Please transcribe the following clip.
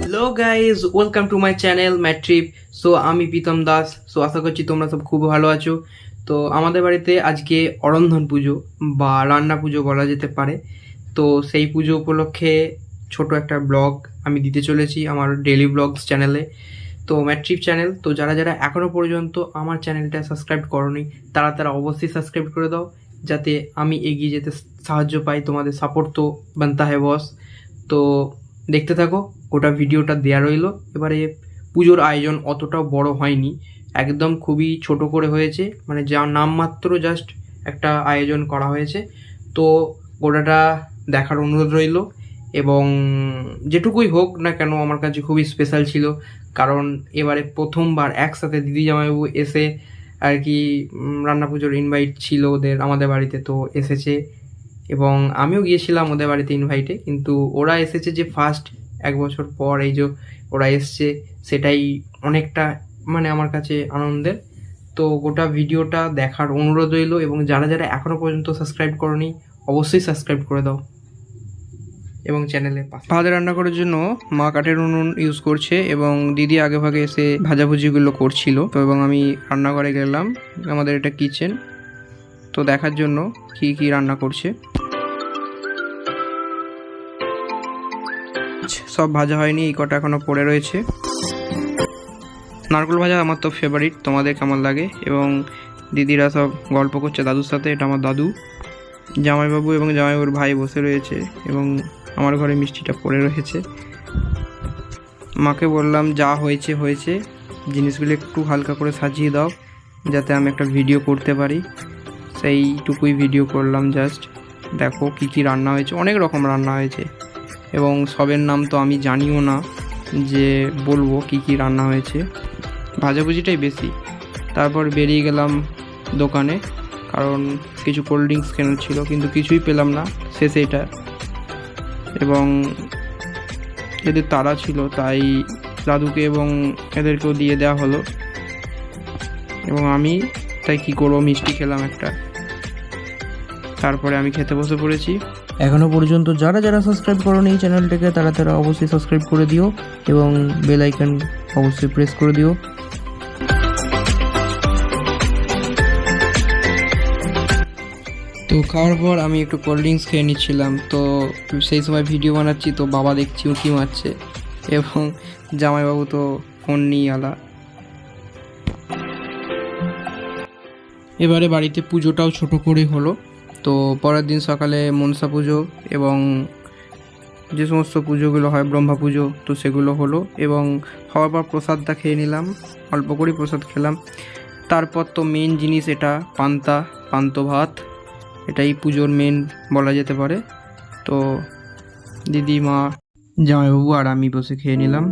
Hello guys, welcome to my channel ম্যাট্রিপ। So আমি Pritam Das. So আশা করছি তোমরা সব খুব ভালো আছো। তো আমাদের বাড়িতে আজকে অরন্ধন পুজো বা রান্না পুজো বলা যেতে পারে। তো সেই পুজো উপলক্ষে ছোট একটা ব্লগ আমি দিতে চলেছি আমার ডেলি ব্লগস চ্যানেলে। তো ম্যাট্রিপ চ্যানেল, তো যারা যারা এখনও পর্যন্ত আমার চ্যানেলটা সাবস্ক্রাইব করোনি তারা অবশ্যই সাবস্ক্রাইব করে দাও, যাতে আমি এগিয়ে যেতে সাহায্য পাই। তোমাদের সাপোর্ট তো বানতা হ্যায় বস। তো দেখতে থাকো, গোটা ভিডিওটা দেয়া রইলো। এবারে পুজোর আয়োজন অতটাও বড় হয়নি, একদম খুবই ছোট করে হয়েছে, মানে যা নামমাত্র জাস্ট একটা আয়োজন করা হয়েছে। তো গোটাটা দেখার অনুরোধ রইলো, এবং যেটুকুই হোক না কেন আমার কাছে খুবই স্পেশাল ছিল, কারণ এবারে প্রথমবার একসাথে দিদি জামাইবাবু এসে আর কি রান্না পুজোর ইনভাইট ছিল ওদের আমাদের বাড়িতে, তো এসেছে এবং আমিও গিয়েছিলাম ওদের বাড়িতে ইনভাইটে। কিন্তু ওরা এসেছে যে ফার্স্ট 1 বছর পর এই যে ওরা এসছে, সেটাই অনেকটা মানে আমার কাছে আনন্দের। তো গোটা ভিডিওটা দেখার অনুরোধ রইলো, এবং যারা যারা এখনও পর্যন্ত সাবস্ক্রাইব করোনি অবশ্যই সাবস্ক্রাইব করে দাও এবং চ্যানেলে ভাত রান্না করার জন্য মা কাঠের উনুন ইউজ করছে, এবং দিদি আগে ভাগে এসে ভাজাভুজিগুলো করছিল। তো এবং আমি রান্নাঘরে গেলাম, আমাদের এটা কিচেন, তো দেখার জন্য কি কি রান্না করছে। সব ভাজা হয়নি, এই কটা এখনো পড়ে রয়েছে। নারকেল ভাজা আমার তো ফেভারিট, তোমাদের কেমন লাগে? এবং দিদিরা সব গল্প করছে দাদুর সাথে, এটা আমার দাদু। জামাইবাবু এবং জামাইবাবুর ভাই বসে রয়েছে, এবং আমার ঘরে মিষ্টিটা পড়ে রয়েছে। মাকে বললাম যা হয়েছে হয়েছে, জিনিসগুলো একটু হালকা করে সাজিয়ে দাও যাতে আমি একটা ভিডিও করতে পারি। সেইটুকুই ভিডিও করলাম জাস্ট। দেখো কি কি রান্না হয়েছে, অনেক রকম রান্না হয়েছে, এবং সবের নাম তো আমি জানিও না যে বলবো কি কি রান্না হয়েছে। ভাজাভুজিটাই বেশি। তারপর বেরিয়ে গেলাম দোকানে, কারণ কিছু কোল্ড ড্রিঙ্কস কেনার ছিল, কিন্তু কিছুই পেলাম না শেষে এটা। এবং এদের তাড়া ছিল, তাই দাদুকে এবং এদেরকেও দিয়ে দেওয়া হলো, এবং আমি তাই কি করবো, মিষ্টি খেলাম একটা। তারপরে আমি খেতে বসে পড়েছি। এখনও পর্যন্ত যারা যারা সাবস্ক্রাইব করোনি এই চ্যানেলটাকে তারা অবশ্যই সাবস্ক্রাইব করে দিও, এবং বেল আইকন অবশ্যই প্রেস করে দিও। তো খাওয়ার পর আমি একটু কোল্ড ড্রিঙ্কস খেয়ে নিচ্ছিলাম। তো সেই সময় ভিডিও বানাচ্ছি, তো বাবা দেখছি উঁকি মারছে, এবং জামাইবাবু তো ফোন নিয়ে আলা। এবারে বাড়িতে পুজোটাও ছোট করে হলো। তো পরের দিন সকালে মনসা পুজো এবং যে সমস্ত পুজোগুলো হয়, ব্রহ্মা পুজো, তো সেগুলো হলো, এবং খাওয়ার পর প্রসাদটা খেয়ে নিলাম, অল্প করেই প্রসাদ খেলাম। তারপর তো মেন জিনিস এটা পান্ত ভাত, এটাই পুজোর মেন বলা যেতে পারে। তো দিদি, মা, জামাইবাবু আর আমি বসে খেয়ে নিলাম।